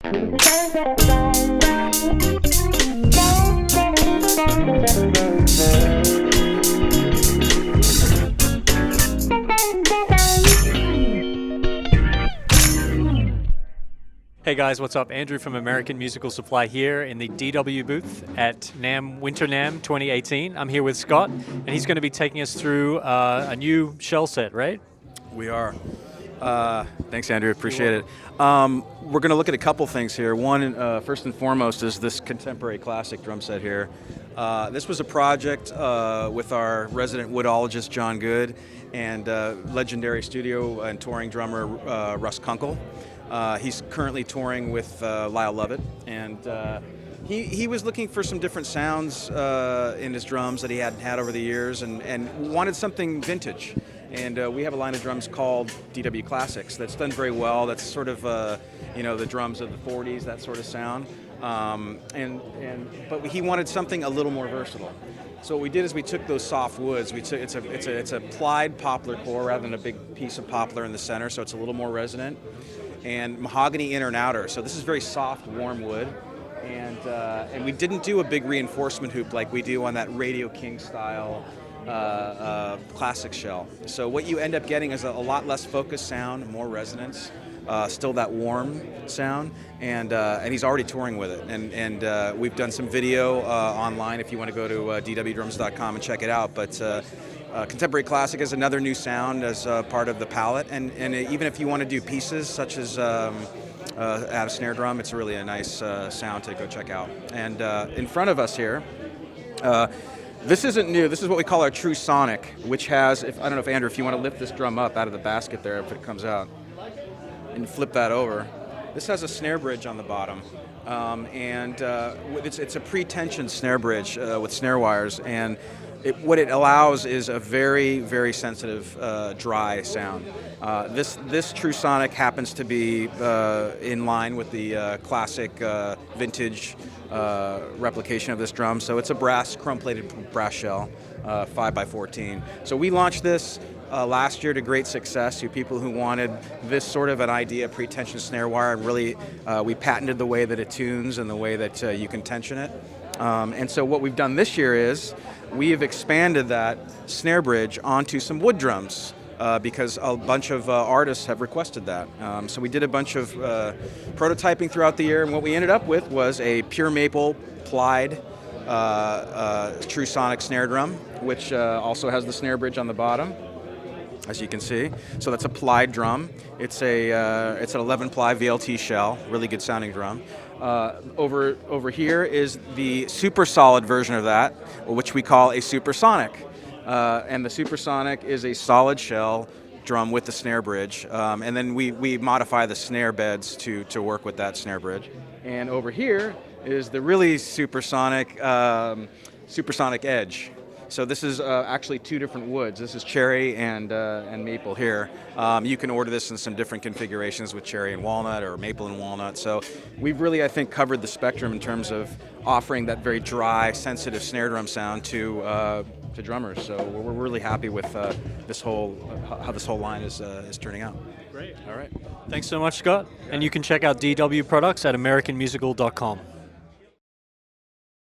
Hey guys, what's up? Andrew from American Musical Supply here in the DW booth at NAMM Winter NAMM 2018. I'm here with Scott, and he's going to be taking us through a new shell set, right? We are. Thanks, Andrew. Appreciate it. We're going to look at a couple things here. One, first and foremost, is this contemporary classic drum set here. This was a project with our resident woodologist, John Good, and legendary studio and touring drummer, Russ Kunkel. He's currently touring with Lyle Lovett, and he was looking for some different sounds in his drums that he hadn't had over the years, and wanted something vintage. And we have a line of drums called DW Classics that's done very well. That's sort of the drums of the 40s, that sort of sound. But he wanted something a little more versatile. So what we did is we took those soft woods. It's a plied poplar core rather than a big piece of poplar in the center, so it's a little more resonant. And mahogany inner and outer. So this is very soft, warm wood. And we didn't do a big reinforcement hoop like we do on that Radio King style classic shell. So what you end up getting is a lot less focused sound, more resonance, still that warm sound, and he's already touring with it. And we've done some video online if you want to go to dwdrums.com and check it out. But Contemporary Classic is another new sound as part of the palette, and even if you want to do pieces such as add a snare drum, it's really a nice sound to go check out. And in front of us here, this isn't new. This is what we call our True Sonic, which has, I don't know if Andrew, if you want to lift this drum up out of the basket there, if it comes out, and flip that over. This has a snare bridge on the bottom, and it's a pre-tensioned snare bridge with snare wires, and what it allows is a very, very sensitive, dry sound. This True Sonic happens to be in line with the classic vintage replication of this drum. So it's a chrome-plated brass shell, 5x14. So we launched this last year to great success to people who wanted this sort of an idea, pre-tension snare wire, and really we patented the way that it tunes and the way that you can tension it. And so what we've done this year is we have expanded that snare bridge onto some wood drums because a bunch of artists have requested that. So we did a bunch of prototyping throughout the year, and what we ended up with was a pure maple plied True Sonic snare drum, which also has the snare bridge on the bottom, as you can see. So that's a plied drum. It's an 11 ply VLT shell, really good sounding drum. Over here is the super solid version of that, which we call a supersonic. And the supersonic is a solid shell drum with the snare bridge. And then we modify the snare beds to work with that snare bridge. And over here is the really supersonic edge. So this is actually two different woods. This is cherry and maple here. You can order this in some different configurations with cherry and walnut or maple and walnut. So we've really, I think, covered the spectrum in terms of offering that very dry, sensitive snare drum sound to drummers. So we're really happy with how this whole line is turning out. Great. All right. Thanks so much, Scott. And you can check out DW products at americanmusical.com.